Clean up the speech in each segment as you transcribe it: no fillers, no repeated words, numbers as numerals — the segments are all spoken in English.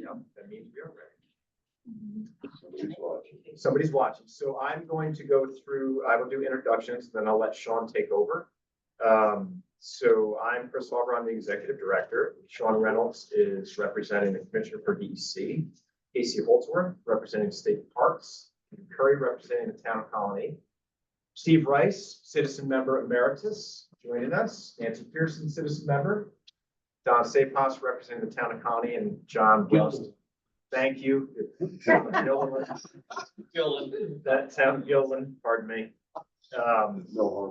Yep, that means we are ready. Somebody's watching. Somebody's watching. So I'm going to go through, I will do introductions, then I'll let Sean take over. So I'm Chris Hauber, I'm the executive director. Sean Reynolds is representing the commissioner for DEC. Casey Holdsworth representing state parks. Curry representing the town of Colony. Steve Rice, citizen member emeritus, joining us. Nancy Pearson, citizen member. Don Sapos representing the town of Colony, and John West. Thank you. That town Gillen, pardon me.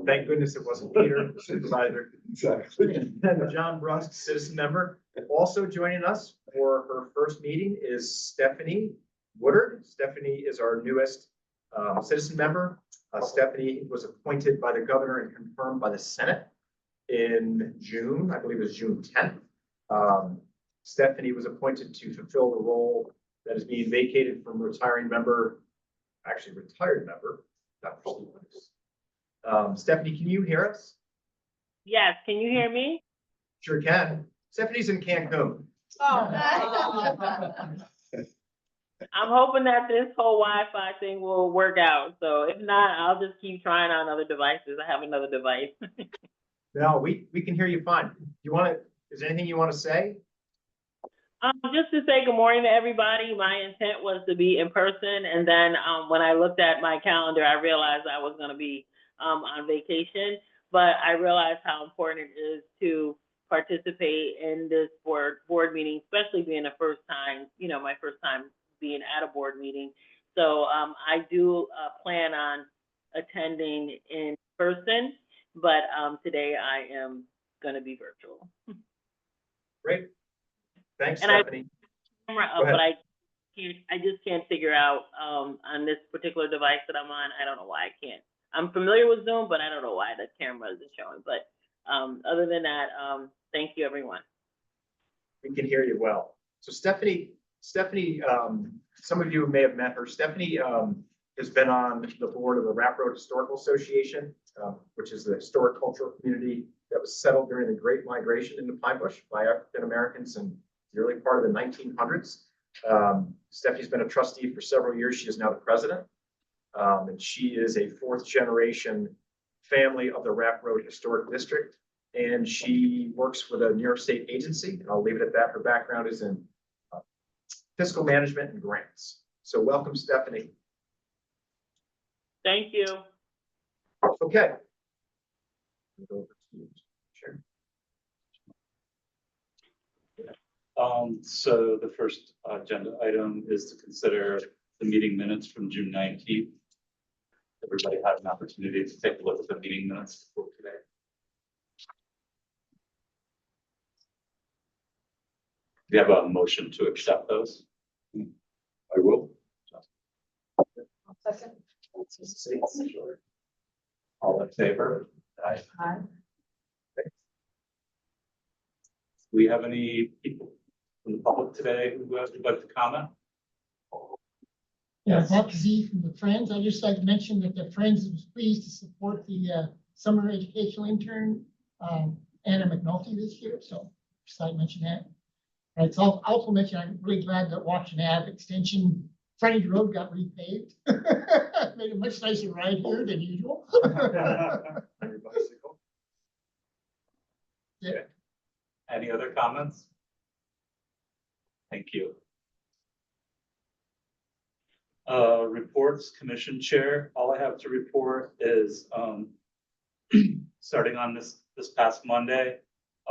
Thank goodness it wasn't Peter, the supervisor. Exactly. And John Brusk, citizen member. Also joining us for her first meeting is Stephanie Woodard. Stephanie is our newest citizen member. Stephanie was appointed by the governor and confirmed by the Senate in June, I believe it was June 10th. Stephanie was appointed to fulfill the role that is being vacated from retiring member, actually retired member, Dr. Steve Rice. Stephanie, can you hear us? Yes, can you hear me? Sure can. Stephanie's in Cancun. Oh. I'm hoping that this whole Wi-Fi thing will work out. So if not, I'll just keep trying on other devices. I have another device. No, we can hear you fine. You want to, is there anything you want to say? Just to say good morning to everybody. My intent was to be in person. And then when I looked at my calendar, I realized I was going to be on vacation. But I realized how important it is to participate in this board meeting, especially being the first time, my first time being at a board meeting. So I do plan on attending in person, but today I am going to be virtual. Great. Thanks, and Stephanie. But I just can't figure out on this particular device that I'm on. I don't know why I can't. I'm familiar with Zoom, but I don't know why the camera isn't showing. But other than that, thank you, everyone. We can hear you well. So Stephanie, some of you may have met her. Stephanie has been on the board of the Rap Road Historical Association, which is the historic cultural community that was settled during the Great Migration into Pine Bush by African Americans in the early part of the 1900s. Stephanie's been a trustee for several years. She is now the president. And she is a fourth generation family of the Rap Road Historic District. And she works with a New York State agency. And I'll leave it at that. Her background is in fiscal management and grants. So welcome, Stephanie. Thank you. Okay. Sure. So the first agenda item is to consider the meeting minutes from June 19th. Everybody had an opportunity to take a look at the meeting minutes for today. Do you have a motion to accept those? I will. Second. All in favor? Aye. Aye. Do we have any people from the public today who would like to comment? Yeah, Buck Z from the Friends. I'd just like to mention that the Friends was pleased to support the summer educational intern, Anna McNulty this year. So just like to mention that. And it's also mentioned, I'm really glad that Washington Ave Extension frontage road got repaved. Made a much nicer ride here than usual. Your bicycle. Yeah. Any other comments? Thank you. Reports, commission chair. All I have to report is starting on this past Monday,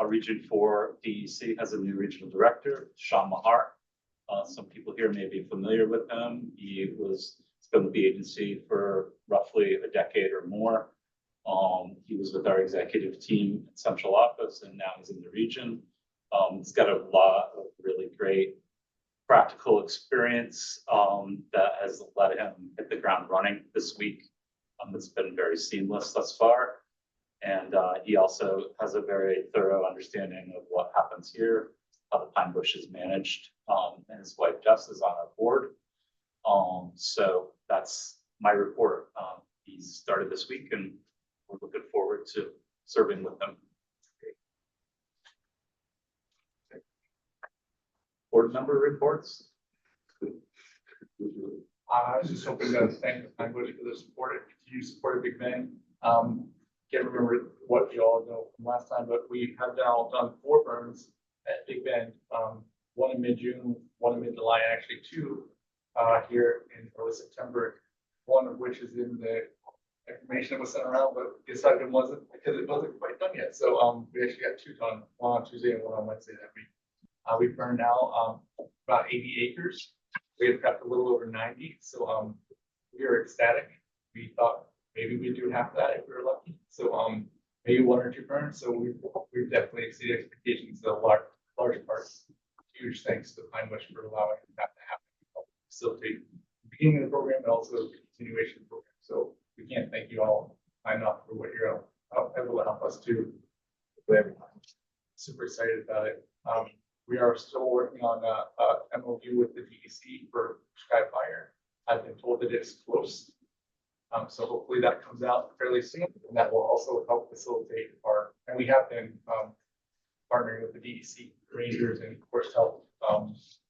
Region 4 DEC has a new regional director, Sean Mahar. Some people here may be familiar with him. He's been with the agency for roughly a decade or more. He was with our executive team at central office, and now he's in the region. He's got a lot of really great practical experience that has let him hit the ground running this week. It's been very seamless thus far. And he also has a very thorough understanding of what happens here, how the Pine Bush is managed, and his wife Jess is on our board. So that's my report. He started this week and we're looking forward to serving with him. Board board member reports. I was just hoping to thank the Pine Bush for the support, continued support of Big Bang. Can't remember what you all know from last time, but we have now done 4 burns at Big Bend. One in mid-June, one in mid-July, and actually 2 here in early September. One of which is in the information that was sent around, but the second wasn't because it wasn't quite done yet. So we actually got 2 done, one on Tuesday and one on Wednesday that week. We burned now about 80 acres. We have got a little over 90, so we are ecstatic. We thought maybe we do half that if we were lucky. So maybe 1 or 2 burns. So we've definitely exceeded expectations. So large parts. Huge thanks to Pine Bush for allowing that to happen. Help facilitate the beginning of the program, but also the continuation of the program. So we can't thank you all enough for what you're able to help us do. Super excited about it. We are still working on a MOU with the DEC for Sky Fire. I've been told that it's close. So hopefully that comes out fairly soon, and that will also help facilitate and we have been partnering with the DEC rangers and of course help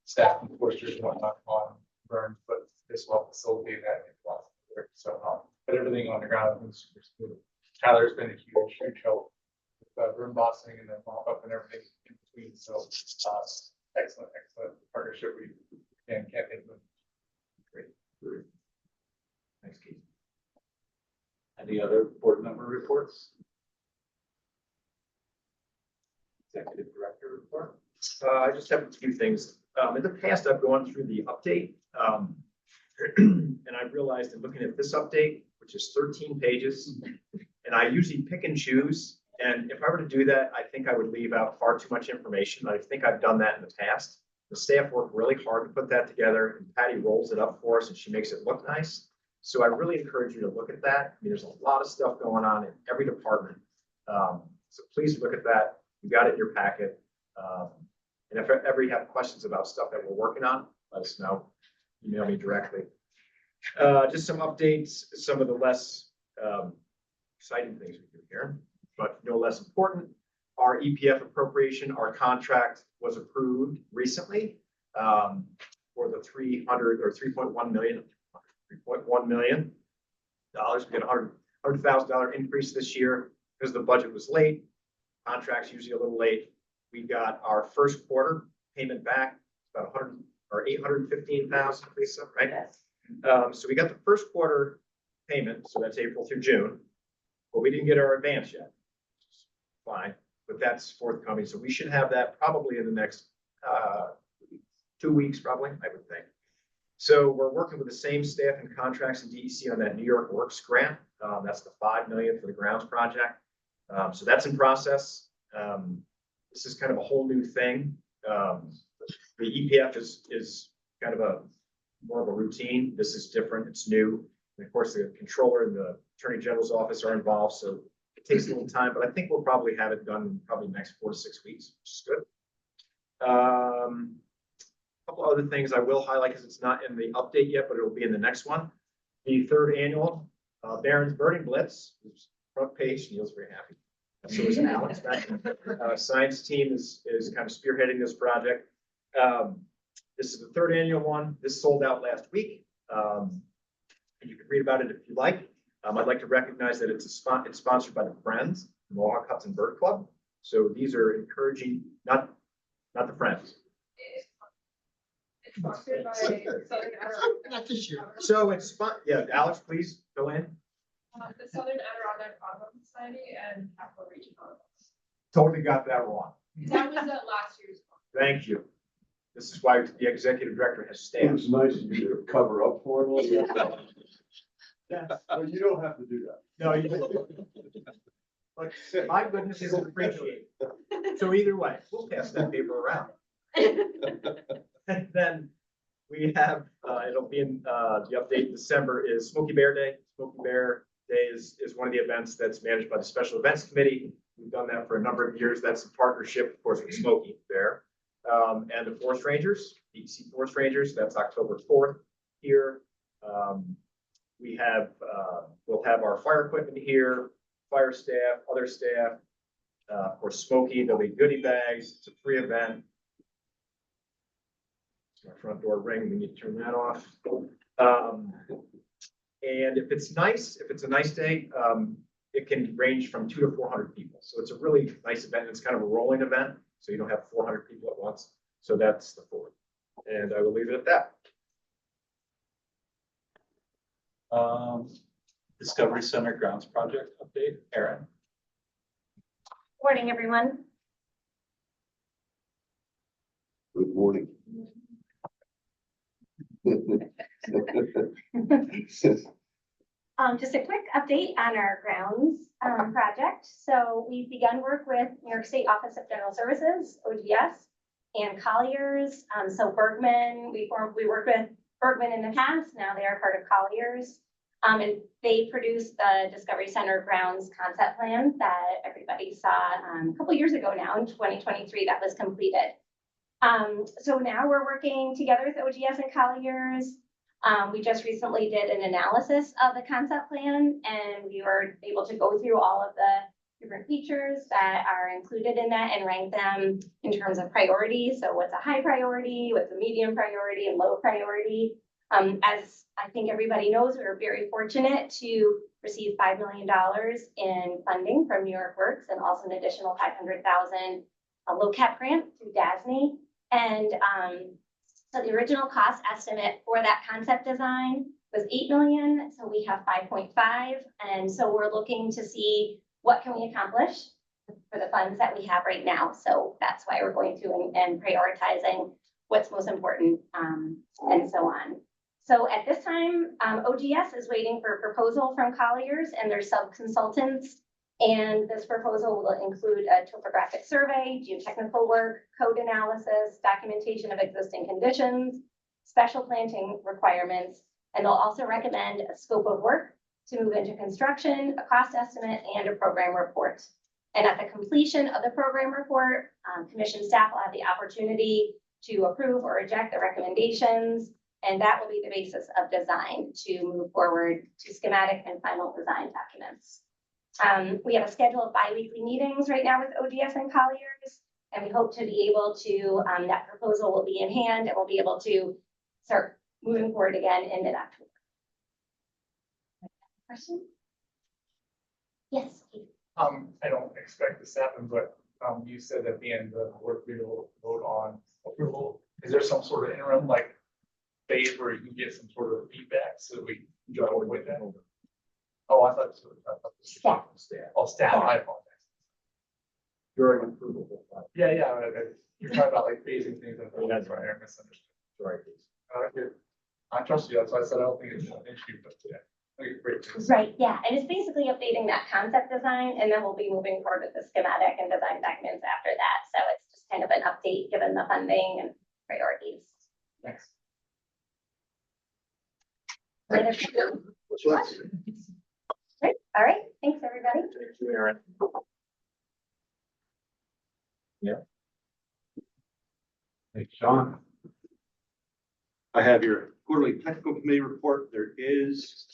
staff and foresters and whatnot on burns, but this will facilitate that in lots of work. So but everything on the ground has been super smooth. Tyler's been a huge help with burn bossing and then mop up and everything in between. So excellent partnership. We can't thank them. Great. Thanks, Keith. Any other board member reports? Executive Director report. I just have a few things. In the past, I've gone through the update, and I realized in looking at this update, which is 13 pages, and I usually pick and choose. And if I were to do that, I think I would leave out far too much information. I think I've done that in the past. The staff worked really hard to put that together, and Patty rolls it up for us, and she makes it look nice. So I really encourage you to look at that. I mean, there's a lot of stuff going on in every department. So please look at that. You got it in your packet. And if ever you have questions about stuff that we're working on, let us know. Email me directly. Just some updates, some of the less exciting things we do here, but no less important. Our EPF appropriation, our contract was approved recently for the 300 or 3.1 million. $3.1 million. We get $100,000 increase this year because the budget was late. Contract's usually a little late. We got our first quarter payment back, about 100 or 815,000, Lisa, right? Yes. So we got the first quarter payment, so that's April through June, but we didn't get our advance yet. Fine, but that's forthcoming. So we should have that probably in the next 2 weeks, probably, I would think. So we're working with the same staff and contracts and DEC on that New York Works grant. That's the $5 million for the grounds project. So that's in process. This is kind of a whole new thing. The EPF is kind of more of a routine. This is different. It's new. And of course, the controller and the attorney general's office are involved. So it takes a little time, but I think we'll probably have it done in probably next 4 to 6 weeks, which is good. Couple other things I will highlight because it's not in the update yet, but it'll be in the next one. The 3rd annual Barron's Birding Blitz, front page. Neil's very happy. So is Alex back. Science team is kind of spearheading this project. This is the 3rd annual one. This sold out last week. And you can read about it if you like. I'd like to recognize that it's sponsored by the Friends, the Mohawk Hudson Bird Club. So these are encouraging, not the Friends. It's sponsored by Southern Adirondack. Not this year. So it's yeah, Alex, please go in. The Southern Adirondack Audubon Society and Capital Region Audubon. Totally got that wrong. That was last year's one. Thank you. This is why the executive director has It staff. was nice of you to cover up for it a little bit. No, you don't have to do that. No, you don't. But my goodness, is appreciated. So either way, we'll pass that paper around. And then we have, it'll be in the update in December is Smoky Bear Day. Smoky Bear Day is one of the events that's managed by the Special Events Committee. We've done that for a number of years. That's a partnership, of course, with Smoky Bear. And the Forest Rangers, DEC Forest Rangers, that's October 4th here. We have, we'll have our fire equipment here, fire staff, other staff. Of course, Smoky, there'll be goodie bags. It's a free event. My front door ring, we need to turn that off. And if it's nice, if it's a nice day, it can range from 200 to 400 people. So it's a really nice event. It's kind of a rolling event, so you don't have 400 people at once. So that's the 4th. And I will leave it at that. Discovery Center Grounds Project update, Erin. Morning, everyone. Good morning. Just a quick update on our grounds project. So we've begun work with New York State Office of General Services, OGS, and Colliers. So Bergman, we worked with Bergman in the past. Now they are part of Colliers. And they produced the Discovery Center grounds concept plan that everybody saw a couple years ago now in 2023 that was completed. So now we're working together with OGS and Colliers. We just recently did an analysis of the concept plan, and we were able to go through all of the different features that are included in that and rank them in terms of priority. So what's a high priority, what's a medium priority, and low priority. As I think everybody knows, we were very fortunate to receive $5 million in funding from New York Works and also an additional $500,000 low cap grant through DASNY. And so the original cost estimate for that concept design was $8 million. So we have 5.5. And so we're looking to see what can we accomplish for the funds that we have right now. So that's why we're going through and prioritizing what's most important and so on. So at this time, OGS is waiting for a proposal from Colliers and their sub-consultants. And this proposal will include a topographic survey, geotechnical work, code analysis, documentation of existing conditions, special planting requirements, and they'll also recommend a scope of work to move into construction, a cost estimate, and a program report. And at the completion of the program report, commission staff will have the opportunity to approve or reject the recommendations, and that will be the basis of design to move forward to schematic and final design documents. We have a schedule of bi-weekly meetings right now with OGS and Colliers, and we hope to be able to, that proposal will be in hand and we'll be able to start moving forward again in mid-October. Question? Yes. I don't expect this to happen, but you said at the end the board will vote on approval. Is there some sort of interim like phase where you can get some sort of feedback so we can go with that? Oh, I thought so. Staff. Oh, staff, I apologize. During approval. Yeah, you're talking about like phasing things. That's right, I misunderstood. Right. Good. I trust you, that's why I said I don't think it's an issue, but yeah. Okay, great. Right, yeah, and it's basically updating that concept design, and then we'll be moving forward with the schematic and design documents after that. So it's just kind of an update given the funding and priorities. Thanks. Great, all right, thanks, everybody. Thank you, Erin. Thanks, Sean. I have your quarterly technical committee report. There is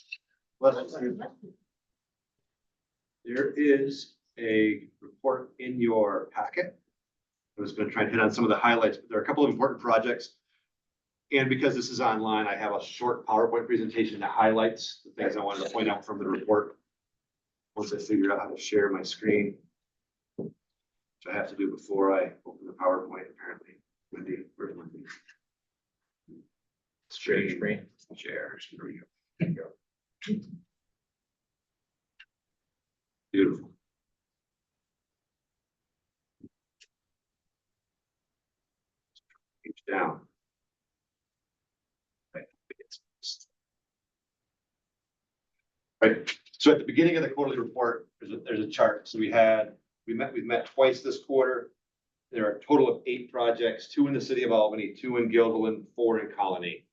a report in your packet. I was going to try and hit on some of the highlights, but there are a couple of important projects. And because this is online, I have a short PowerPoint presentation that highlights the things I wanted to point out from the report. Once I figure out how to share my screen, which I have to do before I open the PowerPoint, apparently. Wendy, where's Wendy? Share screen. Share. There we go. There you go. Beautiful. Page down. Right. So at the beginning of the quarterly report, there's a chart. So we've met twice this quarter. There are a total of 8 projects, 2 in the city of Albany, 2 in Guilderland, 4 in Colony.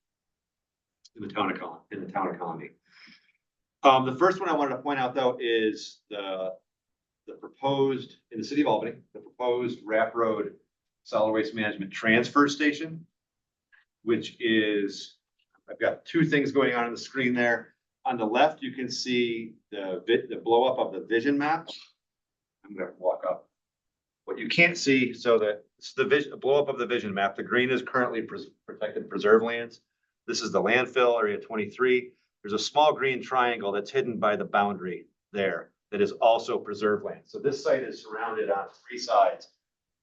In the town of Colony. The first one I wanted to point out though is the proposed, in the city of Albany, the proposed Rapp Road Solid Waste Management Transfer Station, which is, I've got 2 things going on the screen there. On the left, you can see the blow up of the vision map. I'm going to walk up. What you can't see, so that it's the vision, blow up of the vision map. The green is currently protected preserve lands. This is the landfill area 23. There's a small green triangle that's hidden by the boundary there that is also preserve land. So this site is surrounded on 3 sides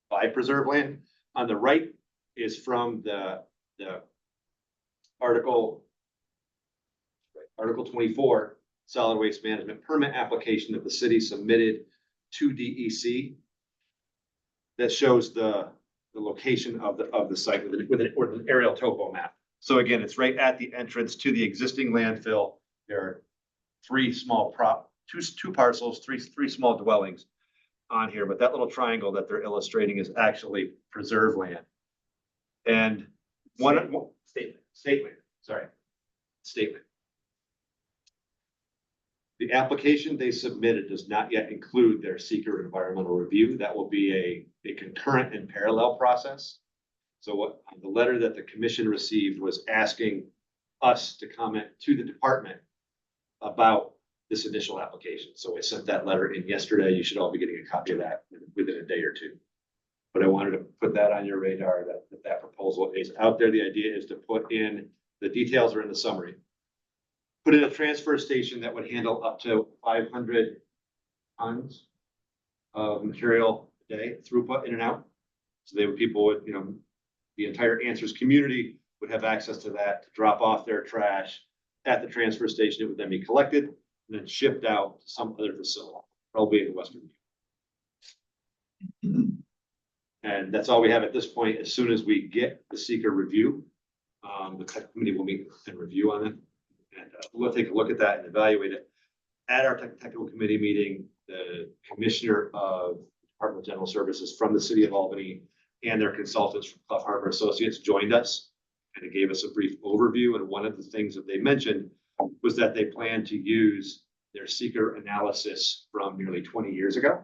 by preserve land. On the right is from the Article 24 solid waste management permit application that the city submitted to DEC. That shows the location of the site with an aerial topo map. So again, it's right at the entrance to the existing landfill. There are 3 small two parcels, three small dwellings on here, but that little triangle that they're illustrating is actually preserve land. And statement. The application they submitted does not yet include their seeker environmental review. That will be a concurrent and parallel process. So what the letter that the commission received was asking us to comment to the department about this initial application. So I sent that letter in yesterday. You should all be getting a copy of that within a day or 2. But I wanted to put that on your radar that proposal is out there. The idea is to put in, the details are in the summary. Put in a transfer station that would handle up to 500 tons of material a day throughput in and out. So people would, the entire Answers community would have access to that to drop off their trash at the transfer station. It would then be collected and then shipped out to some other facility, probably in Western. And that's all we have at this point. As soon as we get the seeker review, the committee will meet and review on it. And we'll take a look at that and evaluate it. At our technical committee meeting, the commissioner of Department of General Services from the city of Albany and their consultants from Clough Harbor Associates joined us and it gave us a brief overview. And one of the things that they mentioned was that they plan to use their seeker analysis from nearly 20 years ago,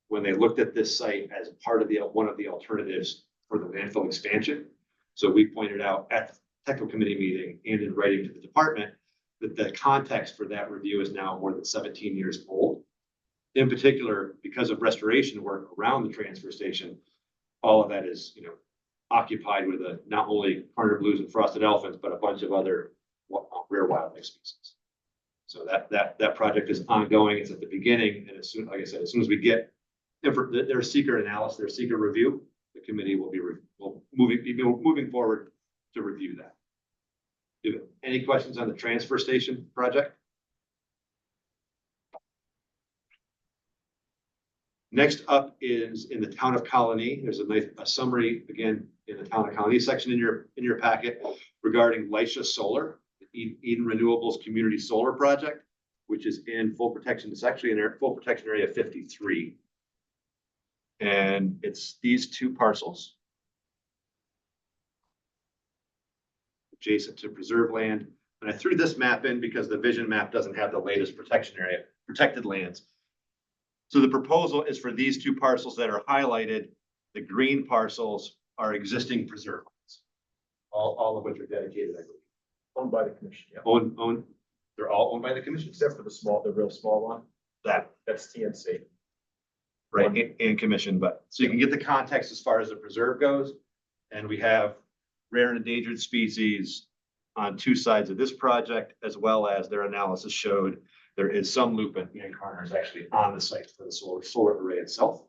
when they looked at this site as part of one of the alternatives for the landfill expansion. So we pointed out at the technical committee meeting and in writing to the department that the context for that review is now more than 17 years old. In particular, because of restoration work around the transfer station, all of that is, occupied with not only Corner blues and frosted elephants, but a bunch of other rare wildlife species. So that project is ongoing. It's at the beginning, and like I said, as soon as we get their seeker analysis, their seeker review, the committee will be moving forward to review that. Any questions on the transfer station project? Next up is in the town of Colony. There's a summary again in the town of Colony section in your packet regarding Lycia Solar, Eden Renewables Community Solar Project, which is in full protection. It's actually in full protection area 53. And it's these 2 parcels adjacent to preserve land. And I threw this map in because the vision map doesn't have the latest protected lands. So the proposal is for these 2 parcels that are highlighted. The green parcels are existing preserve lands, all of which are dedicated, I believe. Owned by the commission, yeah. Owned, they're all owned by the commission, Except for the real small one. That's TNC. right, and commission, but so you can get the context as far as the preserve goes. And we have rare and endangered species on 2 sides of this project, as well as their analysis showed there is some lupin and carners actually on the site for the solar array itself.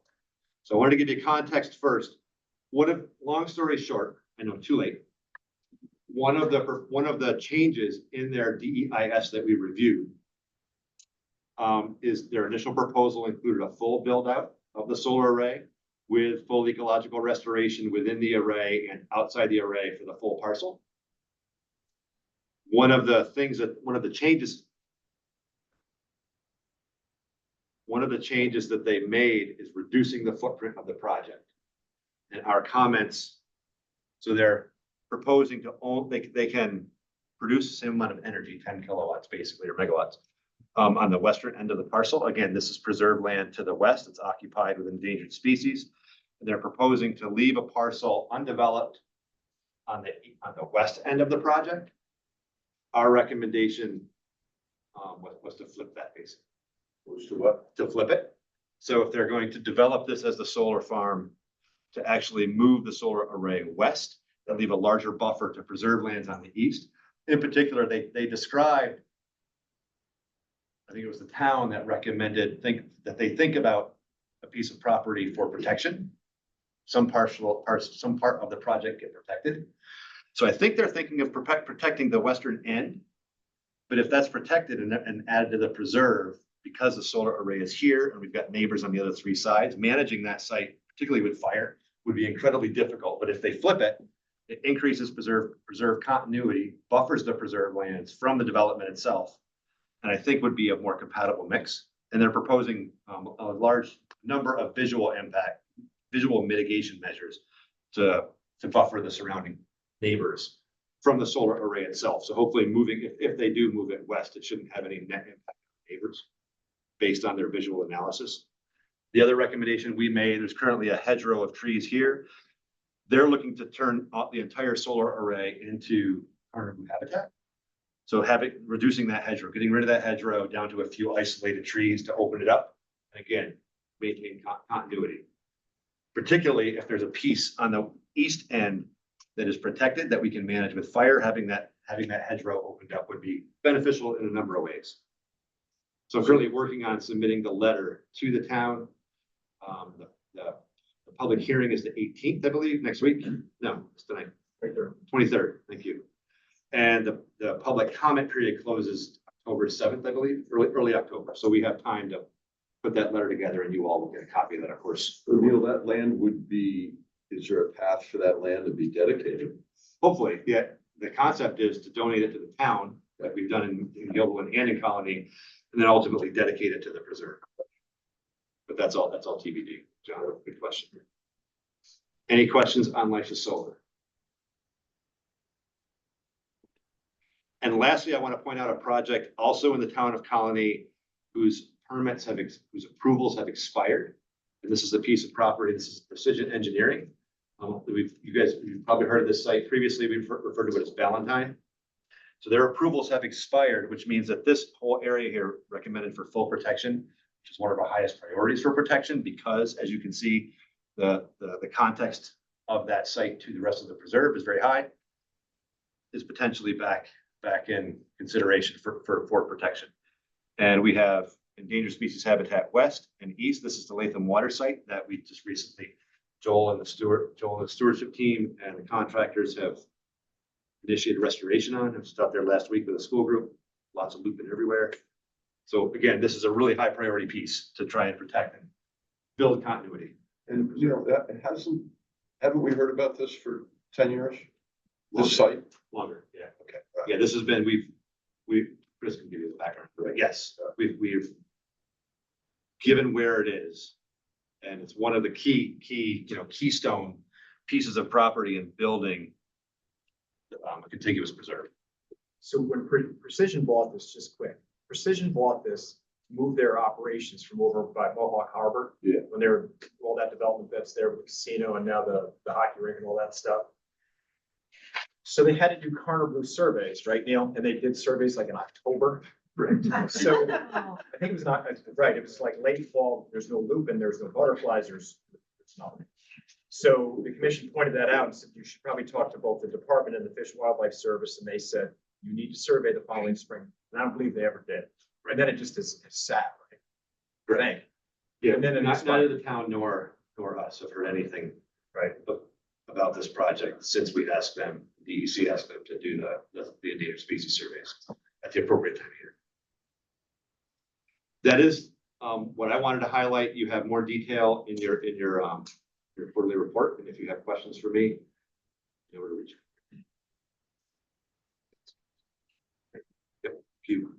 So I wanted to give you context first. Long story short, I know too late. One of the changes in their DEIS that we reviewed is their initial proposal included a full build out of the solar array with full ecological restoration within the array and outside the array for the full parcel. One of the changes that they made is reducing the footprint of the project. And our comments, so they're proposing to own, they can produce the same amount of energy, 10 kilowatts basically, or megawatts, on the western end of the parcel. Again, this is preserved land to the west. It's occupied with endangered species. And they're proposing to leave a parcel undeveloped on the west end of the project. Our recommendation was to flip that basically. Was to what? To flip it. So if they're going to develop this as the solar farm, to actually move the solar array west, and leave a larger buffer to preserve lands on the east. In particular, they described, I think it was the town that recommended that they think about a piece of property for protection. Some part of the project get protected. So I think they're thinking of protecting the western end. But if that's protected and added to the preserve, because the solar array is here and we've got neighbors on the other three sides, managing that site, particularly with fire, would be incredibly difficult. But if they flip it, it increases preserve continuity, buffers the preserve lands from the development itself. And I think would be a more compatible mix. And they're proposing a large number of visual mitigation measures to buffer the surrounding neighbors from the solar array itself. So hopefully if they do move it west, it shouldn't have any net impact on neighbors based on their visual analysis. The other recommendation we made, there's currently a hedgerow of trees here. They're looking to turn the entire solar array into carnivore habitat. So reducing that hedgerow, getting rid of that hedgerow down to a few isolated trees to open it up. And again, maintain continuity. Particularly if there's a piece on the east end that is protected that we can manage with fire, having that hedgerow opened up would be beneficial in a number of ways. So I'm currently working on submitting the letter to the town. The public hearing is the 18th, I believe, next week. No, it's tonight. 23rd. Thank you. And the public comment period closes October 7th, I believe, early October. So we have time to put that letter together and you all will get a copy of that, of course. Neil, that land would be, is there a path for that land to be dedicated? Hopefully, yeah. The concept is to donate it to the town, like we've done in Gilbert and in Colony, and then ultimately dedicate it to the preserve. But that's all TBD. John, good question. Any questions on Life Solar? And lastly, I want to point out a project also in the town of Colony whose approvals have expired. And this is a piece of property. This is Precision Engineering. You've probably heard of this site previously. We've referred to it as Valentine. So their approvals have expired, which means that this whole area here recommended for full protection, which is one of our highest priorities for protection, because as you can see, the context of that site to the rest of the preserve is very high, is potentially back in consideration for protection. And we have endangered species habitat west and east. This is the Latham water site that we just recently, Joel and the stewardship team and the contractors have initiated restoration on. I was out there last week with a school group, lots of lupin everywhere. So again, this is a really high priority piece to try and protect and build continuity. And you know, haven't we heard about this for 10 years? This site? Longer, yeah. Okay. Yeah, this has been, Chris can give you the background, but yes, we've given where it is. And it's one of the keystone pieces of property in building a contiguous preserve. So when Precision bought this, just quick, Precision bought this, to move their operations from over by Mohawk Harbor. Yeah. When they were, all that development that's there with the casino and now the hockey rink and all that stuff. So they had to do carnivore surveys, right, Neil? And they did surveys like in October. So I think it was not, right, it was like late fall, there's no lupin, there's no butterflies, there's nothing. So the commission pointed that out and said, you should probably talk to both the department and the Fish and Wildlife Service. And they said, you need to survey the following spring. And I don't believe they ever did. And then it just is sat, right? Right. Yeah, And then neither the town nor us have heard anything Right. about this project since we asked them, DEC asked them to do the endangered species surveys at the appropriate time of year. That is what I wanted to highlight. You have more detail in your quarterly report, and if you have questions for me, you know where to reach. Yep, thank you.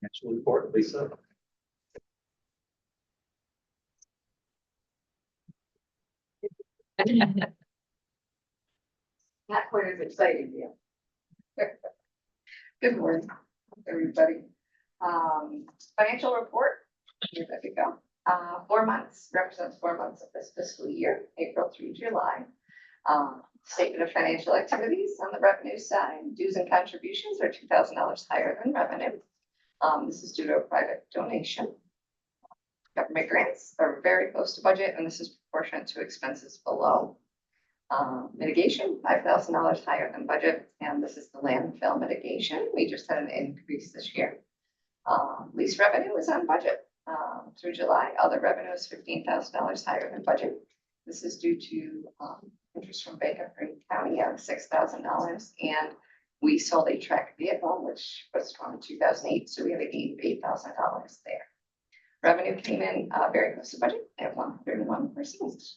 Financial report, Lisa. Not quite as exciting yet. Good morning, everybody. Financial report, here we go. 4 months, represents 4 months of this fiscal year, April through July. Statement of financial activities on the revenue side, dues and contributions are $2,000 higher than revenue. This is due to a private donation. Government grants are very close to budget, and this is proportionate to expenses below. Mitigation, $5,000 higher than budget, and this is the landfill mitigation. We just had an increase this year. Lease revenue is on budget through July. Other revenue is $15,000 higher than budget. This is due to interest from Bank of Green County of $6,000, and we sold a track vehicle, which was from 2008, so we have a gain of $8,000 there. Revenue came in very close to budget at 101%.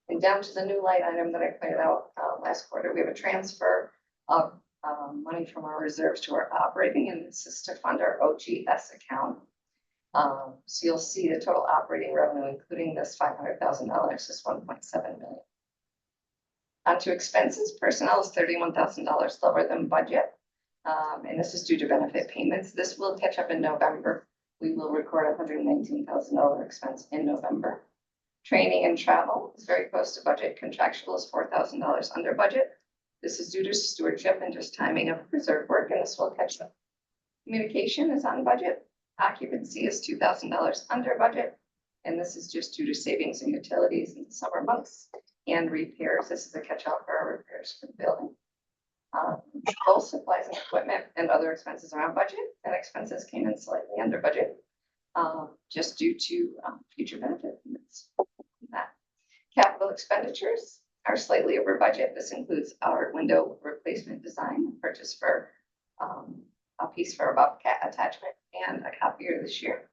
And down to the new line item that I pointed out last quarter, we have a transfer of money from our reserves to our operating, and this is to fund our OGS account. So you'll see the total operating revenue, including this $500,000, is $1.7 million. Onto expenses, personnel is $31,000 lower than budget, and this is due to benefit payments. This will catch up in November. We will record a $119,000 expense in November. Training and travel is very close to budget. Contractual is $4,000 under budget. This is due to stewardship and just timing of reserve work, and this will catch up. Communication is on budget. Occupancy is $2,000 under budget, and this is just due to savings in utilities in the summer months and repairs. This is a catch-up for our repairs for the building. Both supplies and equipment and other expenses are on budget, and expenses came in slightly under budget, just due to future benefit payments. Capital expenditures are slightly over budget. This includes our window replacement design, purchase for a piece for a bobcat attachment and a copier this year.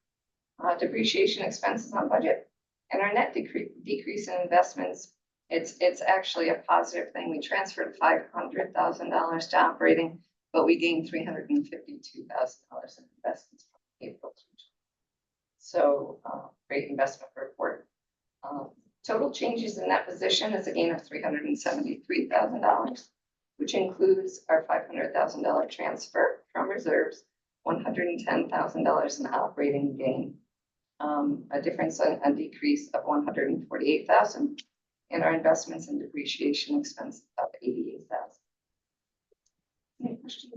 Depreciation expenses on budget, and our net decrease in investments, it's actually a positive thing. We transferred $500,000 to operating, but we gained $352,000 in investments from April to June. So great investment report. Total changes in that position is a gain of $373,000, which includes our $500,000 transfer from reserves, $110,000 in operating gain, a difference, a decrease of $148,000, and our investments in depreciation expense of $88,000. Any questions?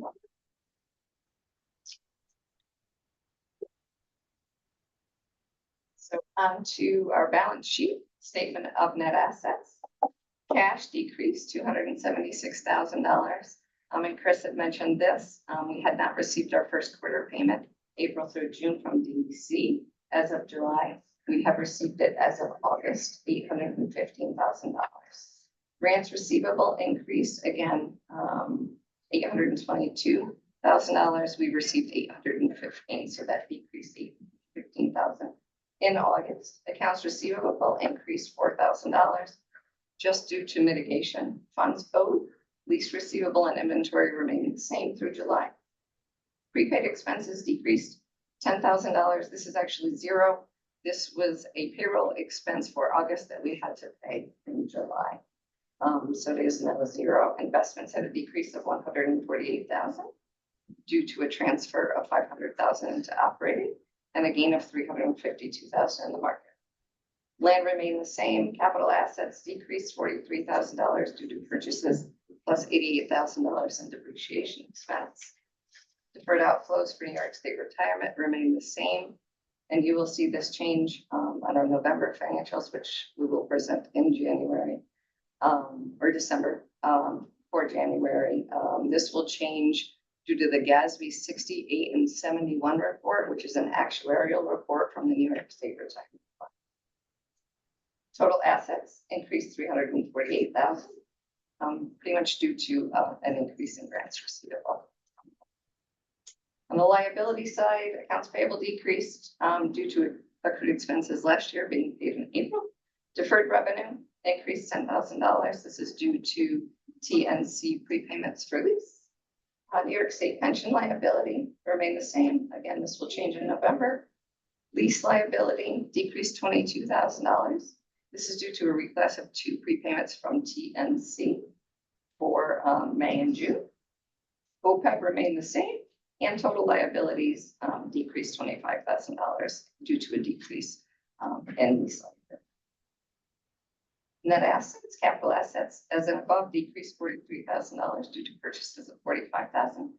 So on to our balance sheet, statement of net assets. Cash decreased $276,000. And Chris had mentioned this. We had not received our first quarter payment, April through June, from DEC. As of July, we have received it as of August, $815,000. Grants receivable increased again, $822,000. We received $815,000, so that decreased $815,000. In August, accounts receivable increased $4,000 just due to mitigation funds owed. Lease receivable and inventory remained the same through July. Prepaid expenses decreased $10,000. This is actually zero. This was a payroll expense for August that we had to pay in July. So it is now a zero. Investments had a decrease of $148,000 due to a transfer of $500,000 into operating and a gain of $352,000 in the market. Land remained the same. Capital assets decreased $43,000 due to purchases, plus $88,000 in depreciation expense. Deferred outflows for New York State retirement remain the same. And you will see this change on our November financials, which we will present in January or December for January. This will change due to the GASB 68 and 71 report, which is an actuarial report from the New York State Retirement Fund. Total assets increased $348,000, pretty much due to an increase in grants receivable. On the liability side, accounts payable decreased due to accrued expenses last year being paid in April. Deferred revenue increased $10,000. This is due to TNC prepayments for lease. New York State pension liability remained the same. Again, this will change in November. Lease liability decreased $22,000. This is due to a reclass of 2 prepayments from TNC for May and June. OPEB remained the same. And total liabilities decreased $25,000 due to a decrease in lease liability. Net assets, capital assets, as in above, decreased $43,000 due to purchases of $45,000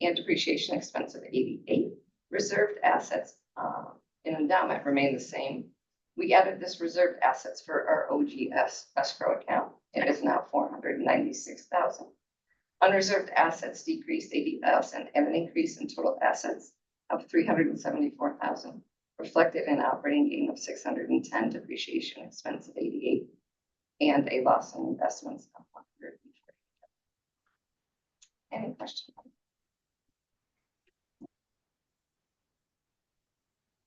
and depreciation expense of $88,000. Reserved assets in endowment remain the same. We added this reserved assets for our OGS escrow account. It is now $496,000. Unreserved assets decreased $80,000 and an increase in total assets of $374,000, reflected in operating gain of $610, depreciation expense of $88,000, and a loss in investments of $140,000. Any questions?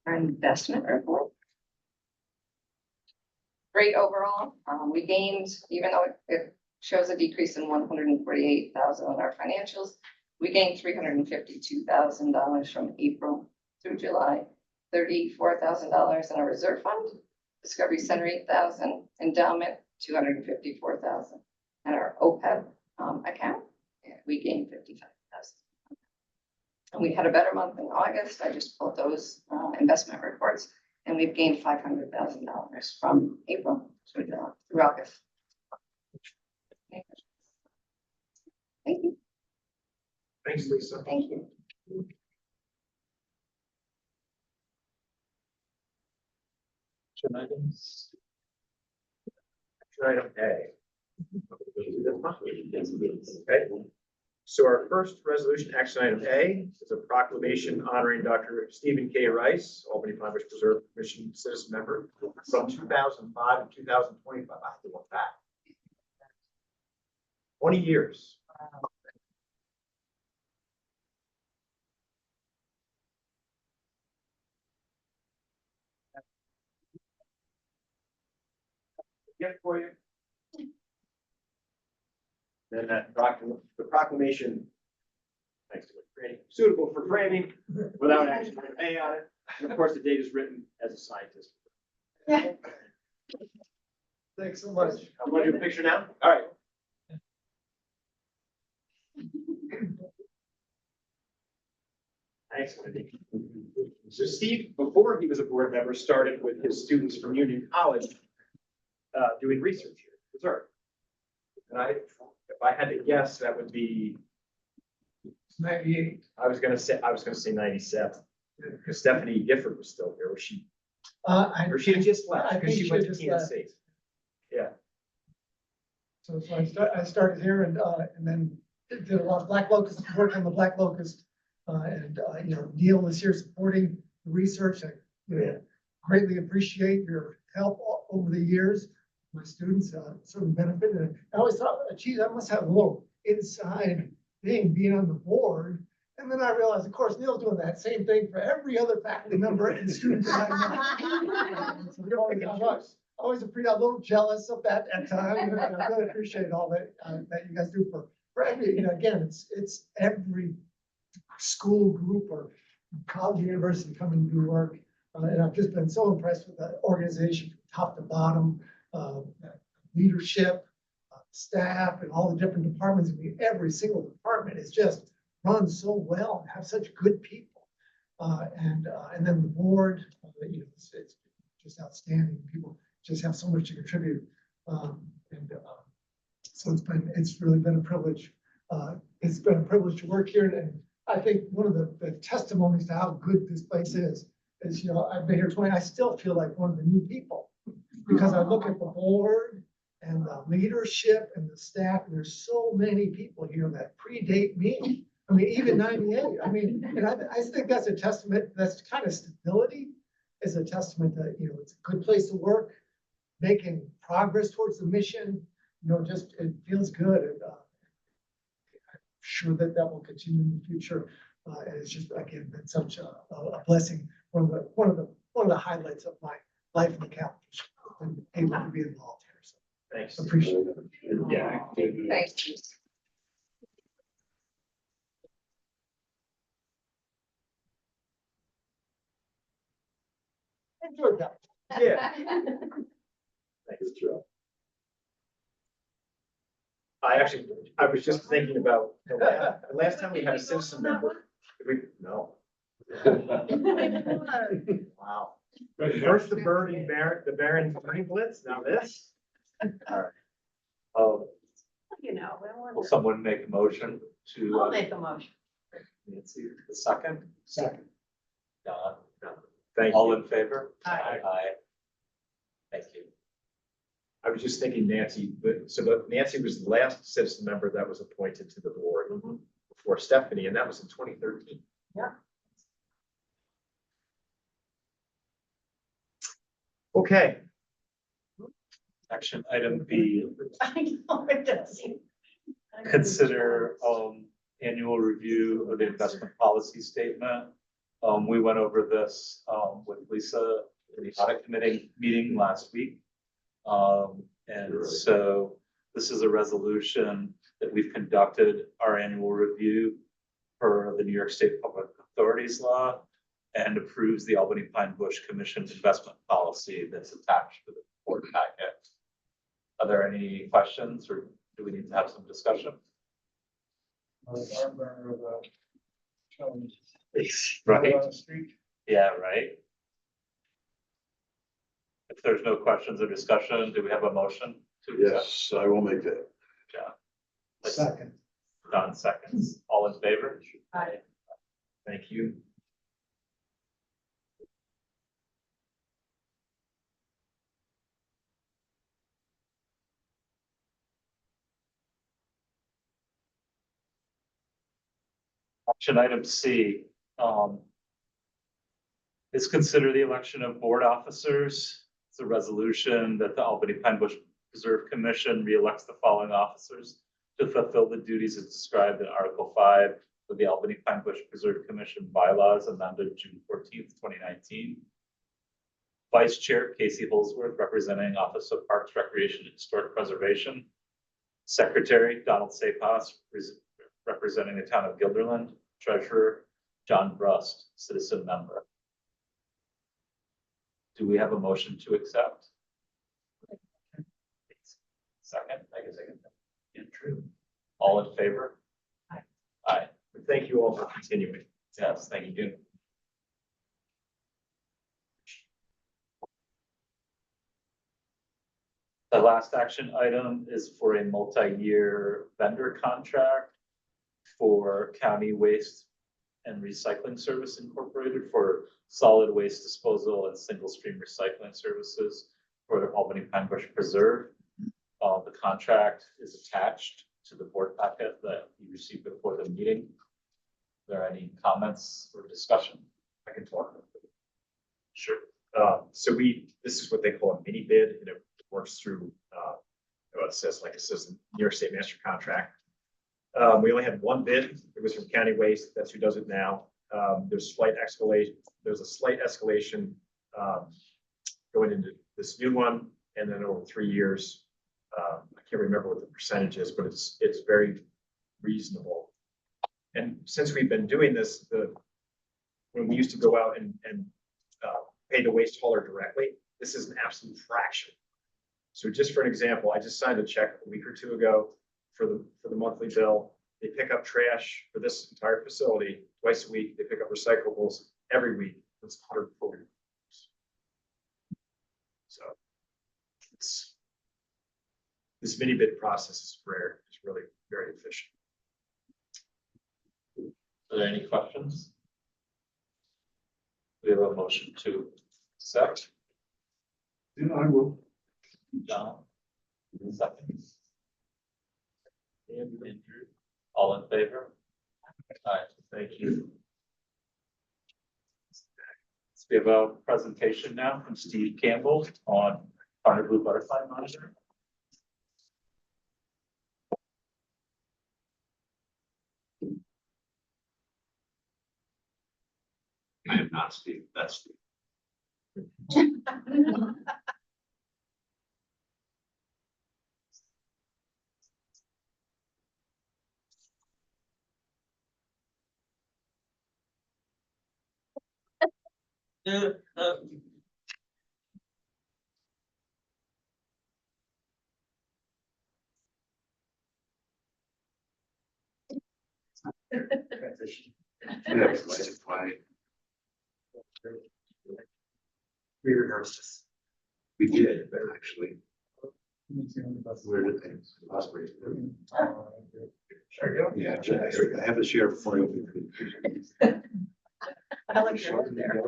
Our investment report. Great overall. We gained, even though it shows a decrease in $148,000 on our financials, we gained $352,000 from April through July, $34,000 in our reserve fund, Discovery Center $8,000, endowment $254,000, and our OPEB account, we gained $55,000. And we had a better month in August. I just pulled those investment reports, and we've gained $500,000 from April through August. Thank you. Thanks, Lisa. Thank you. Action items. Action item A. Okay. So our first resolution, action item A, is a proclamation honoring Dr. Stephen K. Rice, Albany Pine Ridge Preserve Commission citizen member from 2005 to 2025. I have to look back. 20 years. Get for you. Then the proclamation, thanks to training, suitable for framing without action item A on it. And of course, the date is written as a scientist. Thanks so much. I'm going to do a picture now. All right. Thanks, Wendy. So Steve, before he was a board member, started with his students from Union College doing research here in Missouri. And if I had to guess, that would be 98. I was gonna say 97. Because Stephanie Gifford was still here. Was she? Or she had just left I because think she she went had to just Kansas left. State. Yeah. So I started here and then did a lot of black locust work on the black locust. Neil was here supporting the research. I greatly appreciate your help over the years. My students sort of benefited. And I always thought, geez, I must have a little inside thing being on the board. And then I realized, of course, Neil's doing that same thing for every other faculty member and student that I know. So I always appreciate, a little jealous of that at times. I really appreciate all that you guys do for every, again, it's every school group or college, university coming to do work. And I've just been so impressed with the organization from top to bottom, leadership, staff, and all the different departments. I mean, every single department is just run so well and have such good people. And then the board, it's just outstanding. People just have so much to contribute. So it's really been a privilege. It's been a privilege to work here. And I think one of the testimonies to how good this place is, I've been here 20, I still feel like one of the new people because I look at the board and the leadership and the staff, and there's so many people here that predate me. I mean, even 98. I mean, and I think that's a testament, that's kind of stability is a testament that, it's a good place to work, making progress towards the mission, just, it feels good. And I'm sure that will continue in the future. And it's just, again, been such a blessing. One of the highlights of my life in the Catholic Church, and able to be involved here. So Thanks. appreciate it. Yeah. Thank you. Enjoyed that. Yeah. Thanks, Joe. I was just thinking about the last time we had a citizen member, No. Wow. First the bird and the Baron Burning Blitz, now this? Oh, You know, will someone make a motion to? I'll make a motion. Nancy, the second? Second. Don, Thank all you. in favor? Aye. Aye. Thank you. I was just thinking Nancy, Nancy was the last citizen member that was appointed to the board before Stephanie, and that was in 2013. Yeah. Okay, Action item B, I know it doesn't. consider annual review of the investment policy statement. We went over this with Lisa in the audit committee meeting last week. And so this is a resolution that we've conducted our annual review per the New York State Public Authorities Law and approves the Albany Pine Bush Commission investment policy that's attached to the board packet. Are there any questions or do we need to have some discussion? Right, yeah, right. If there's no questions or discussion, do we have a motion to accept? Yes, I will make that. John. Second. Don seconds, all in favor? Aye. thank you. Action item C, is consider the election of board officers. It's a resolution that the Albany Pine Bush Preserve Commission re-elects the following officers to fulfill the duties as described in Article 5 of the Albany Pine Bush Preserve Commission bylaws amended June 14th, 2019. Vice Chair Casey Holsworth, representing Office of Parks, Recreation, and Historic Preservation. Secretary Donald Sapos, representing the town of Guilderland. Treasurer John Brust, citizen member. Do we have a motion to accept? Second, I guess I can. Andrew, all in favor? Aye. Aye, Thank you all for continuing. yes, thank you. The last action item is for a multi-year vendor contract for County Waste and Recycling Service Incorporated for solid waste disposal and single stream recycling services for the Albany Pine Bush Preserve. The contract is attached to the board packet that you received before the meeting. Are there any comments or discussion? I can talk. Sure. So this is what they call a mini bid, and it works through, it says the New York State Master Contract. We only had one bid. It was from County Waste. That's who does it now. There's a slight escalation going into this new one, and then over 3 years, I can't remember what the percentage is, but it's very reasonable. And since we've been doing this, when we used to go out and pay the waste hauler directly, this is an absolute fraction. So just for an example, I just signed a check a week or two ago for the monthly bill. They pick up trash for this entire facility twice a week. They pick up recyclables every week. It's $140. So this mini bid process is rare. It's really very efficient. Are there any questions? We have a motion to accept. Yeah, I will. John, seconds. Andrew, all in favor? Aye, thank you. So we have a presentation now from Steve Campbell on Hunter Blue Butterfly Monitor. I am not Steve, that's Steve. We rehearsed this. We did, actually. Where did things? Last week. Sure, go. Yeah, I have to share before I open. I like yours there.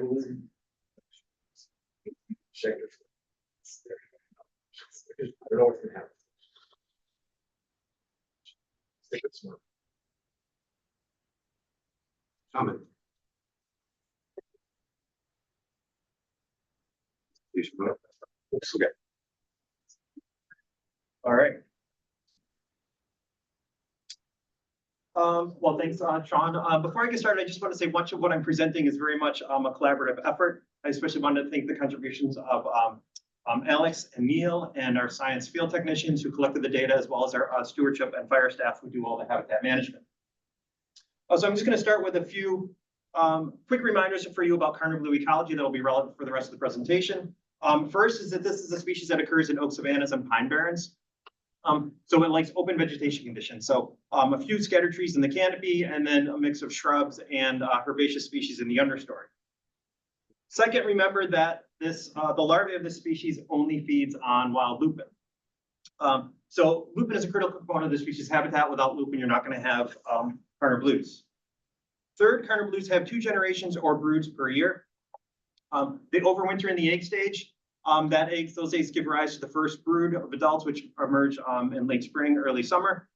Shake it. I don't know what's gonna happen. Stick it smart. Comment. Okay. All right. Well, thanks, Sean. Before I get started, I just want to say much of what I'm presenting is very much a collaborative effort. I especially wanted to thank the contributions of Alex and Neil and our science field technicians who collected the data, as well as our stewardship and fire staff who do all the habitat management. So I'm just going to start with a few quick reminders for you about Karner blue ecology that will be relevant for the rest of the presentation. First is that this is a species that occurs in oak savannas and pine barrens. So it likes open vegetation conditions. So a few scattered trees in the canopy and then a mix of shrubs and herbaceous species in the understory. Second, remember that the larvae of this species only feeds on wild lupin. So lupin is a critical component of the species habitat. Without lupin, you're not going to have Karner blues. Third, Karner blues have 2 generations or broods per year. They overwinter in the egg stage. Those eggs give rise to the first brood of adults, which emerge in late spring, early summer.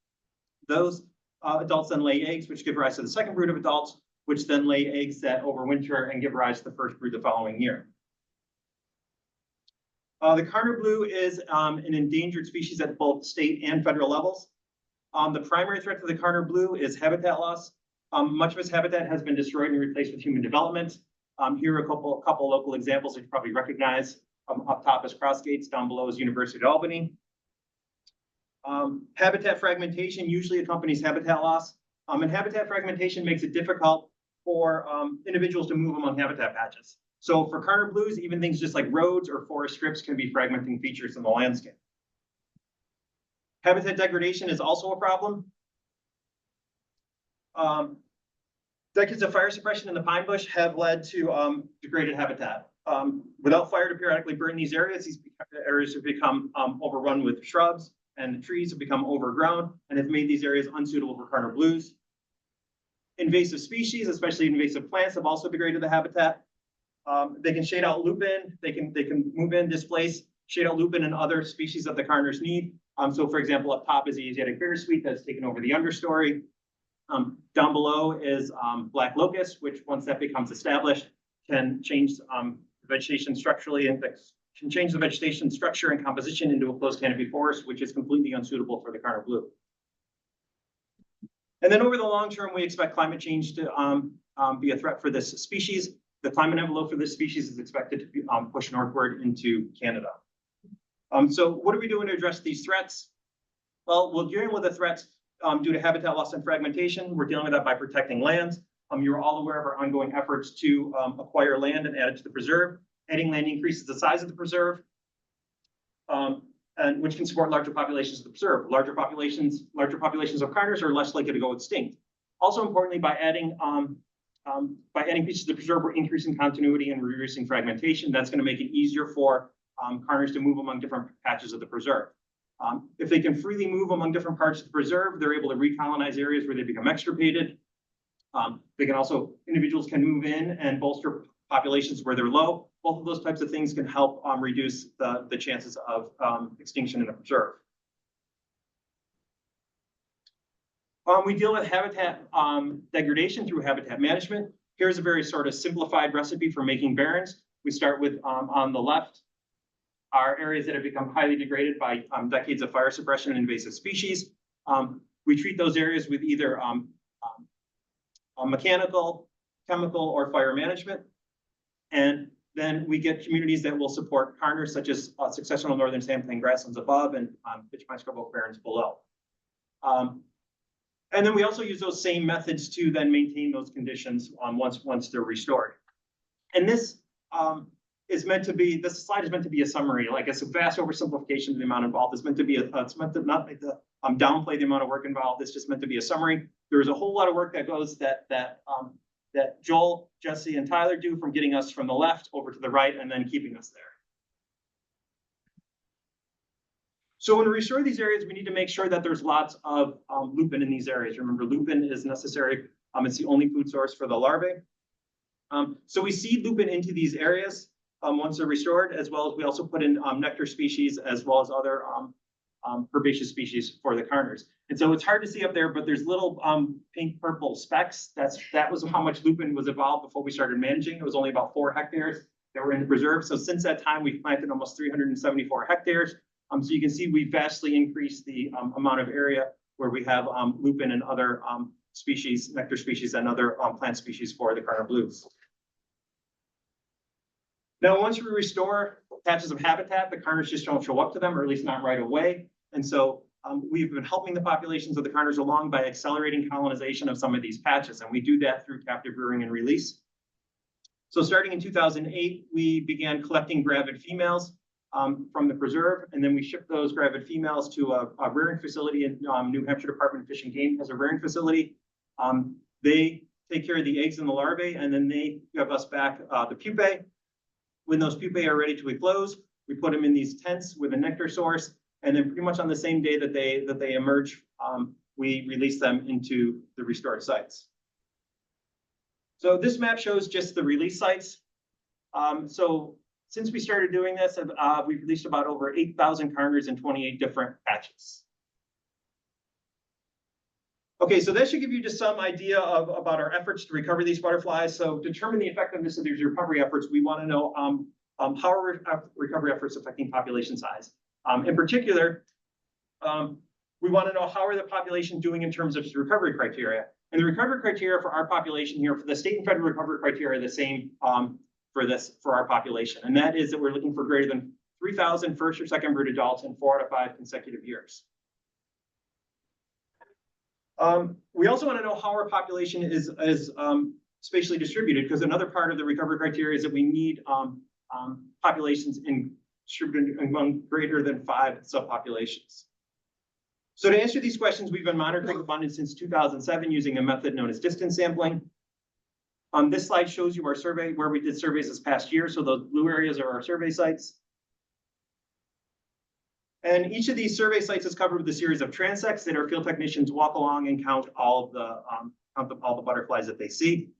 Those adults then lay eggs, which give rise to the second brood of adults, which then lay eggs that overwinter and give rise to the first brood the following year. The Karner blue is an endangered species at both state and federal levels. The primary threat to the Karner blue is habitat loss. Much of its habitat has been destroyed and replaced with human development. Here are a couple local examples that you probably recognize. Up top is Cross Gates, down below is University of Albany. Habitat fragmentation usually accompanies habitat loss. And habitat fragmentation makes it difficult for individuals to move among habitat patches. So for Karner blues, even things just like roads or forest strips can be fragmenting features in the landscape. Habitat degradation is also a problem. Decades of fire suppression in the pine bush have led to degraded habitat. Without fire to periodically burn these areas have become overrun with shrubs, and the trees have become overgrown and have made these areas unsuitable for Karner blues. Invasive species, especially invasive plants, have also degraded the habitat. They can shade out lupin, they can move in, displace, shade out lupin and other species that the Karners need. So for example, up top is the Asiatic bittersweet that's taken over the understory. Down below is black locust, which once that becomes established, can change vegetation structurally and can change the vegetation structure and composition into a closed canopy forest, which is completely unsuitable for the Karner blue. And then over the long term, we expect climate change to be a threat for this species. The climate envelope for this species is expected to be pushed northward into Canada. So what are we doing to address these threats? Well, we're dealing with the threats due to habitat loss and fragmentation. We're dealing with that by protecting lands. You're all aware of our ongoing efforts to acquire land and add it to the preserve. Adding land increases the size of the preserve, and which can support larger populations of the preserve. Larger populations of Karners are less likely to go extinct. Also importantly, by adding pieces to the preserve, we're increasing continuity and reducing fragmentation. That's going to make it easier for Karners to move among different patches of the preserve. If they can freely move among different parts of the preserve, they're able to recolonize areas where they become extirpated. Individuals can move in and bolster populations where they're low. Both of those types of things can help reduce the chances of extinction in the preserve. We deal with habitat degradation through habitat management. Here's a very sort of simplified recipe for making barrens. We start with, on the left, are areas that have become highly degraded by decades of fire suppression and invasive species. We treat those areas with either mechanical, chemical, or fire management. And then we get communities that will support Karners, such as successional northern sandplain grasslands above and pitch pine scrub oak barrens below. And then we also use those same methods to then maintain those conditions once they're restored. And this is meant to be, this slide is meant to be a summary, like it's a vast oversimplification of the amount involved. It's meant to be it's meant to not make the downplay the amount of work involved. It's just meant to be a summary. There's a whole lot of work that goes that that Joel, Jesse, and Tyler do from getting us from the left over to the right and then keeping us there. So when we restore these areas, we need to make sure that there's lots of lupin in these areas. Remember, lupin is necessary. It's the only food source for the larvae. So we seed lupin into these areas once they're restored, as well as we also put in nectar species as well as other herbaceous species for the carners. And so it's hard to see up there, but there's little pink purple specks. That was how much lupin was involved before we started managing. It was only about 4 hectares that were in the preserve. So since that time, we've planted almost 374 hectares. So you can see we vastly increased the amount of area where we have lupin and other species, nectar species, and other plant species for the Carner blues. Now, once we restore patches of habitat, the carners just don't show up to them, or at least not right away. And so we've been helping the populations of the carners along by accelerating colonization of some of these patches. And we do that through captive rearing and release. So starting in 2008, we began collecting gravid females from the preserve, and then we shipped those gravid females to a rearing facility in New Hampshire Department of Fish and Game has a rearing facility. They take care of the eggs and the larvae, and then they give us back the pupae. When those pupae are ready to eclose, we put them in these tents with a nectar source, and then pretty much on the same day that they emerge, we release them into the restored sites. So this map shows just the release sites. So since we started doing this, we've released about over 8,000 carners in 28 different patches. Okay, so that should give you just some idea about our efforts to recover these butterflies. So to determine the effectiveness of these recovery efforts, we want to know how are recovery efforts affecting population size. In particular, we want to know how are the population doing in terms of recovery criteria. And the recovery criteria for our population here, for the state and federal recovery criteria, are the same for our population. And that is that we're looking for greater than 3,000 first or second brood adults in 4 out of 5 consecutive years. We also want to know how our population is spatially distributed, because another part of the recovery criteria is that we need populations distributed among greater than 5 subpopulations. So to answer these questions, we've been monitoring abundance since 2007 using a method known as distance sampling. This slide shows you our survey where we did surveys this past year. So those blue areas are our survey sites. And each of these survey sites is covered with a series of transects that our field technicians walk along and count all the butterflies that they see.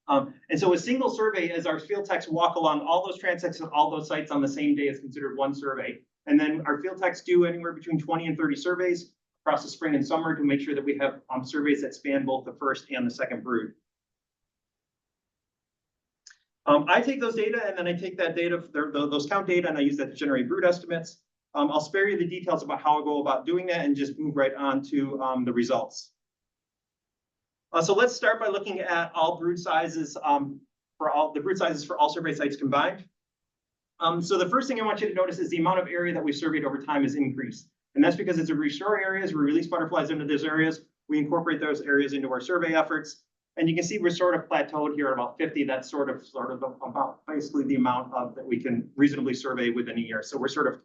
And so a single survey, as our field techs walk along all those transects and all those sites on the same day, is considered one survey. And then our field techs do anywhere between 20 and 30 surveys across the spring and summer to make sure that we have surveys that span both the first and the second brood. I take those data and then I take that data, those count data, and I use that to generate brood estimates. I'll spare you the details about how I go about doing that and just move right on to the results. So let's start by looking at all brood sizes for all survey sites combined. So the first thing I want you to notice is the amount of area that we've surveyed over time has increased. And that's because as we restore areas, we release butterflies into those areas, we incorporate those areas into our survey efforts. And you can see we're sort of plateaued here at about 50. That's sort of about basically the amount that we can reasonably survey within a year. So we're sort of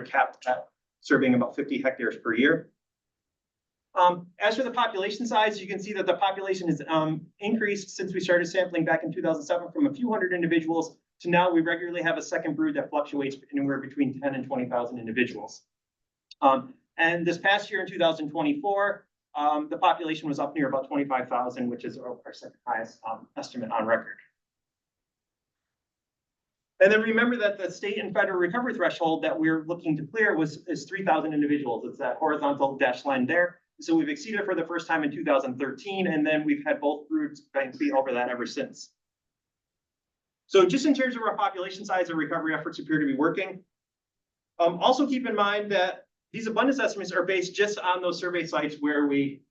capped at surveying about 50 hectares per year. As for the population size, you can see that the population has increased since we started sampling back in 2007 from a few hundred individuals to now we regularly have a second brood that fluctuates anywhere between 10 and 20,000 individuals. And this past year in 2024, the population was up near about 25,000, which is our second highest estimate on record. And then remember that the state and federal recovery threshold that we're looking to clear is 3,000 individuals. It's that horizontal dashed line there. So we've exceeded it for the first time in 2013, and then we've had both broods be over that ever since. So just in terms of our population size, our recovery efforts appear to be working. Also keep in mind that these abundance estimates are based just on those survey sites where we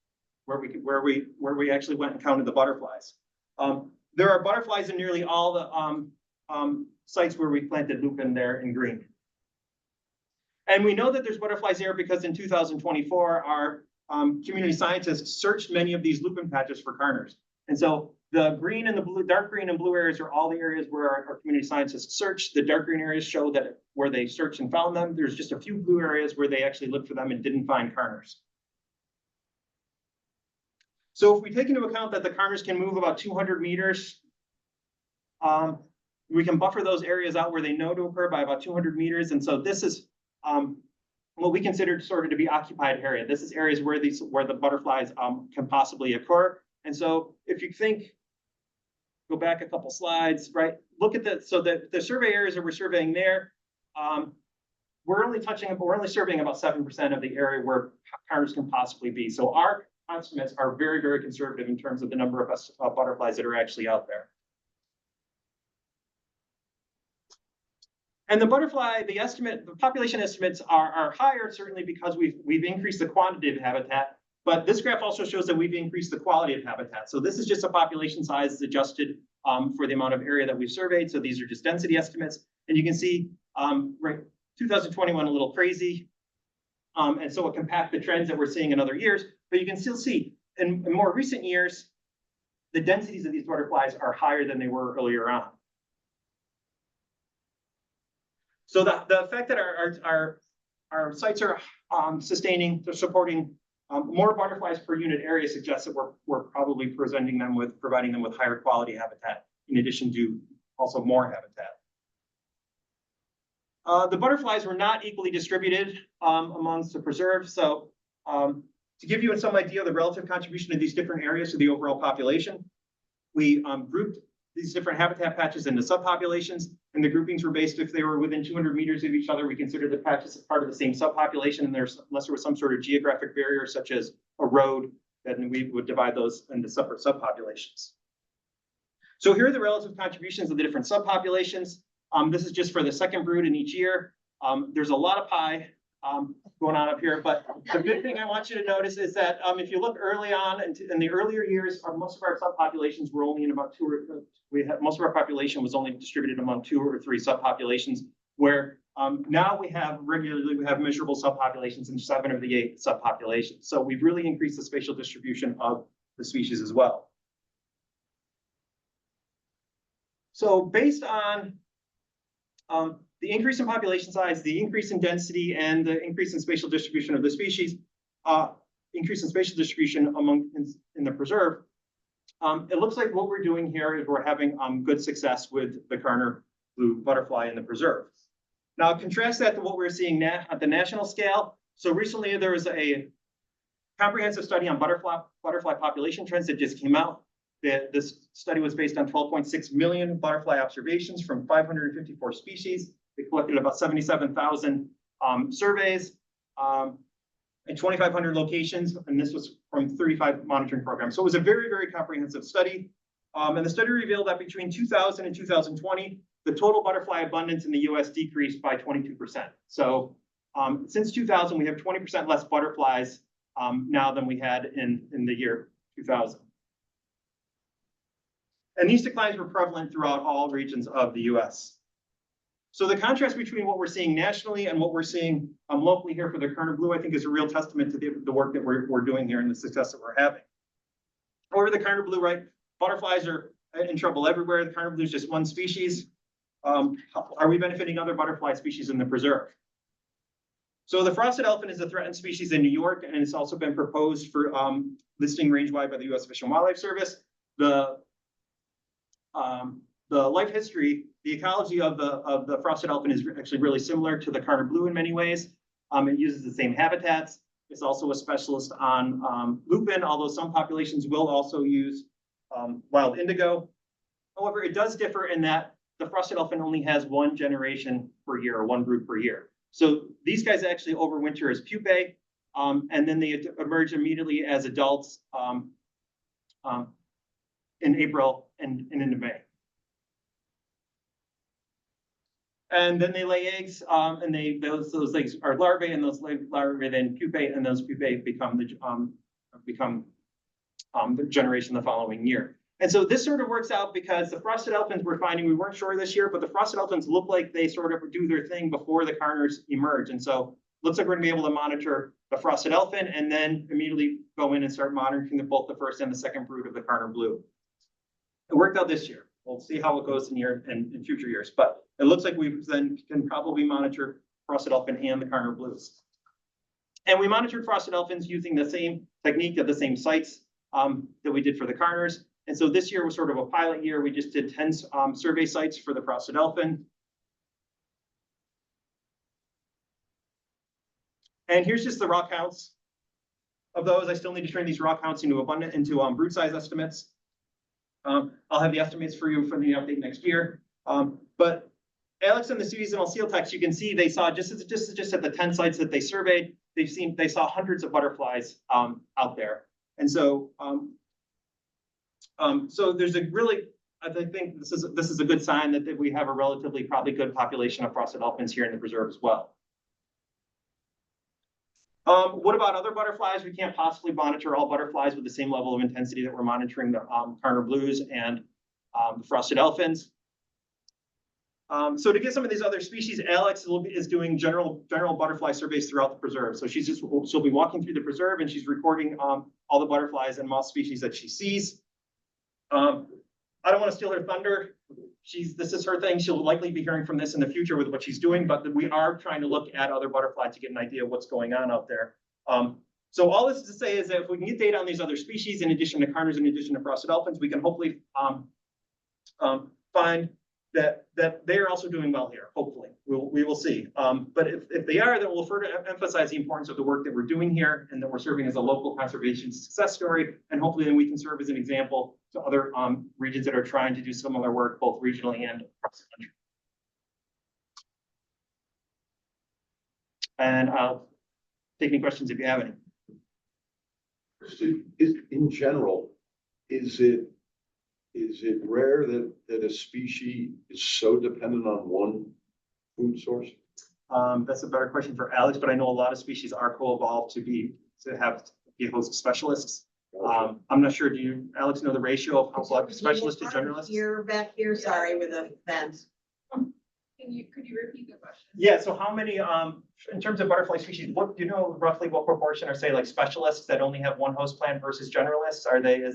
actually went and counted the butterflies. There are butterflies in nearly all the sites where we planted lupin there in green. And we know that there's butterflies there because in 2024, our community scientists searched many of these lupin patches for carners. And so the green and the blue, dark green and blue areas are all the areas where our community scientists searched. The dark green areas show that where they searched and found them. There's just a few blue areas where they actually looked for them and didn't find carners. So if we take into account that the Carners can move about 200 meters, we can buffer those areas out where they know to occur by about 200 meters. And so this is what we consider sort of to be occupied area. This is areas where the butterflies can possibly occur. And so if you think, go back a couple slides, right? Look at the survey areas that we're surveying there. We're only surveying about 7% of the area where Carners can possibly be. So our estimates are very, very conservative in terms of the number of butterflies that are actually out there. And the population estimates are higher, certainly because we've increased the quantity of habitat, but this graph also shows that we've increased the quality of habitat. So this is just a population size adjusted for the amount of area that we've surveyed. So these are just density estimates. And you can see, right, 2021 a little crazy. And so it can pack the trends that we're seeing in other years, but you can still see in more recent years, the densities of these butterflies are higher than they were earlier on. So the fact that our sites are they're supporting more butterflies per unit area suggests that we're probably providing them with higher quality habitat, in addition to also more habitat. The butterflies were not equally distributed amongst the preserve. So to give you some idea of the relative contribution of these different areas to the overall population, we grouped these different habitat patches into subpopulations, and the groupings were based if they were within 200 meters of each other. We considered the patches as part of the same subpopulation, and unless there was some sort of geographic barrier, such as a road, then we would divide those into separate subpopulations. So here are the relative contributions of the different subpopulations. This is just for the second brood in each year. There's a lot of pie going on up here, but the big thing I want you to notice is that if you look early on in the earlier years, most of our subpopulations were only in about most of our population was only distributed among 2 or 3 subpopulations, where now we have measurable subpopulations in 7 of the 8 subpopulations. So we've really increased the spatial distribution of the species as well. So based on the increase in population size, the increase in density, and the increase in spatial distribution of the species, increase in spatial distribution in the preserve, it looks like what we're doing here is we're having good success with the Carner blue butterfly in the preserve. Now contrast that to what we're seeing at the national scale. So recently there was a comprehensive study on butterfly population trends that just came out. This study was based on 12.6 million butterfly observations from 554 species. They collected about 77,000 surveys in 2,500 locations, and this was from 35 monitoring programs. So it was a very, very comprehensive study. And the study revealed that between 2000 and 2020, the total butterfly abundance in the US decreased by 22%. So since 2000, we have 20% less butterflies now than we had in the year 2000. And these declines were prevalent throughout all regions of the US. So the contrast between what we're seeing nationally and what we're seeing locally here for the Carner blue, I think, is a real testament to the work that we're doing here and the success that we're having. However, the Carner blue, right, butterflies are in trouble everywhere. The Carner blue is just one species. Are we benefiting other butterfly species in the preserve? So the frosted elephant is a threatened species in New York, and it's also been proposed for listing range-wide by the U.S. Fish and Wildlife Service. The life history, the ecology of the frosted elephant is actually really similar to the Carner blue in many ways. It uses the same habitats. It's also a specialist on lupin, although some populations will also use wild indigo. However, it does differ in that the frosted elephant only has 1 generation per year, or 1 brood per year. So these guys actually overwinter as pupae, and then they emerge immediately as adults in April and into May. And then they lay eggs, and those eggs are larvae, and those larvae then pupae, and those pupae become the generation the following year. And so this sort of works out because the frosted elephants we're finding, we weren't sure this year, but the frosted elephants look like they sort of do their thing before the Carners emerge. And so it looks like we're gonna be able to monitor the frosted elephant and then immediately go in and start monitoring both the first and the second brood of the Carner blue. It worked out this year. We'll see how it goes in future years, but it looks like we then can probably monitor frosted elephant and the Carner blues. And we monitored frosted elephants using the same technique at the same sites that we did for the Carners. And so this year was sort of a pilot year. We just did 10 survey sites for the frosted elfin. And here's just the raw counts of those. I still need to turn these raw counts into brood size estimates. I'll have the estimates for you for the update next year. But Alex and the seasonal seal techs, you can see they saw just at the 10 sites that they surveyed, they saw hundreds of butterflies out there. And so so there's a really, I think this is a good sign that we have a relatively probably good population of frosted elfins here in the preserve as well. What about other butterflies? We can't possibly monitor all butterflies with the same level of intensity that we're monitoring the Carner blues and the frosted elfins. So to get some of these other species, Alex is doing general butterfly surveys throughout the preserve. So she'll be walking through the preserve and she's recording all the butterflies and moth species that she sees. I don't want to steal her thunder. This is her thing. She'll likely be hearing from this in the future with what she's doing, but we are trying to look at other butterflies to get an idea of what's going on out there. So all this is to say is that if we can get data on these other species, in addition to Carners, in addition to frosted elfins, we can hopefully find that they are also doing well here. Hopefully, we will see. But if they are, then we'll further emphasize the importance of the work that we're doing here, and that we're serving as a local conservation success story. And hopefully, then we can serve as an example to other regions that are trying to do similar work, both regionally and across the country. And I'll take any questions if you have any. In general, is it rare that a species is so dependent on one food source? That's a better question for Alex, but I know a lot of species are co-evolved to be host specialists. I'm not sure, do you, Alex, know the ratio of how specialist to generalist? You're back here, sorry, with a fence. Could you repeat the question? Yeah, so how many, in terms of butterfly species, do you know roughly what proportion are, say, like specialists that only have one host plant versus generalists? Are there?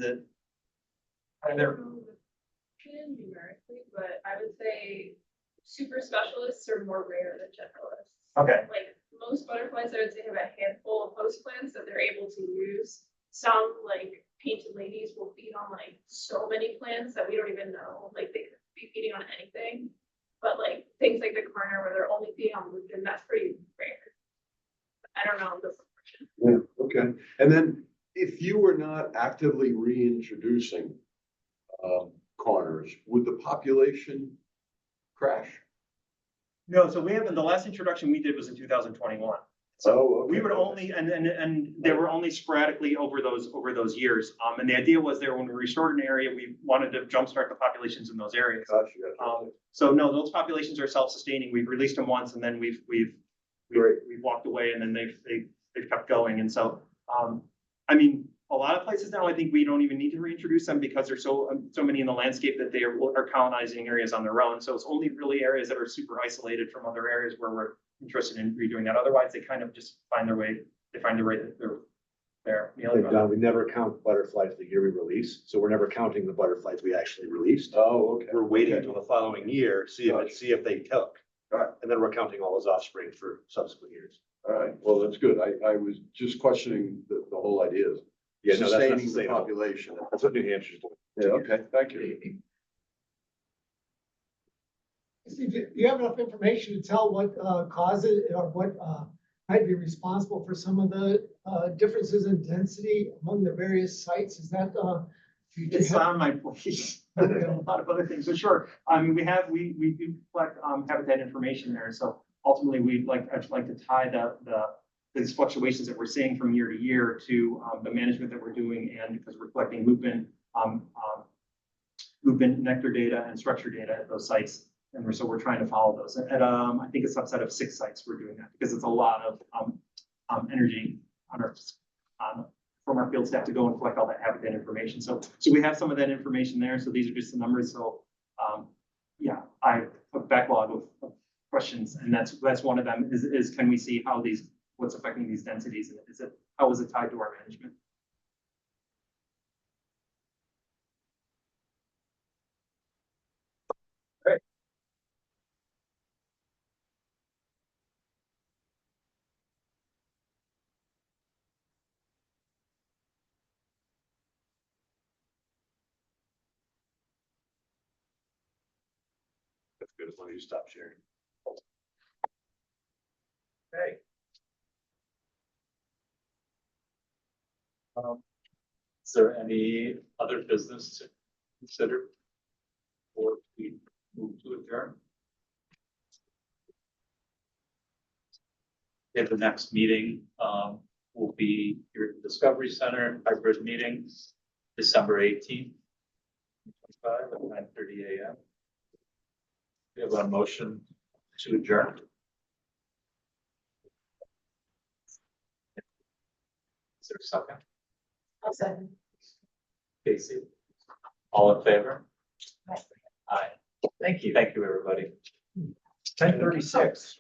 Numerically, but I would say super specialists are more rare than generalists. Okay. Like most butterflies, I would say have a handful of host plants that they're able to use. Some, like painted ladies, will feed on like so many plants that we don't even know. Like they could be feeding on anything. But like things like the Carner where they're only feeding on lupin, that's pretty rare. I don't know the proportion. Yeah, okay. And then if you were not actively reintroducing Carners, would the population crash? No, so we haven't, the last introduction we did was in 2021. So okay. we would only, and they were only sporadically over those years. And the idea was there when we restored an area, we wanted to jumpstart the populations in those areas. Gotcha. So no, those populations are self-sustaining. We've released them once and then we've walked away and then they've kept going. And so, I mean, a lot of places now, I think we don't even need to reintroduce them because there's so many in the landscape that they are colonizing areas on their own. So it's only really areas that are super isolated from other areas where we're interested in redoing that. Otherwise, they kind of just find their way. They find their way there. Don, we never count butterflies the year we release, so we're never counting the butterflies we actually released. Oh, okay. We're waiting until the following year, see if they took. And then we're counting all those offspring for subsequent years. All right, well, that's good. I was just questioning the whole idea of Yeah, no, that's not sustaining the sustainable. population. That's what New Hampshire's doing. Yeah, okay, thank you. Steve, do you have enough information to tell what causes or what might be responsible for some of the differences in density among the various sites? Is that It's on my plate. A lot of other things, but sure. I mean, we do collect habitat information there. So ultimately, I'd like to tie these fluctuations that we're seeing from year to year to the management that we're doing, and because we're collecting lupin nectar data and structure data at those sites. And we're trying to follow those. At I think a subset of 6 sites we're doing that because it's a lot of energy from our field staff to go and collect all that habitat information. So we have some of that information there. So these are just the numbers. So yeah, I have a backlog of questions, and that's one of them is can we see how what's affecting these densities, and how is it tied to our management? That's good, as long as you stop sharing. Okay. Is there any other business to consider? Or we move to adjourn? Okay, the next meeting, will be here at the Discovery Center, hybrid meeting, December 18th. 25 at 9:30 a.m. We have a motion to adjourn. Is there a second? I'll second. Casey? All in favor? Aye. Thank you. Thank you, everybody. 10:36.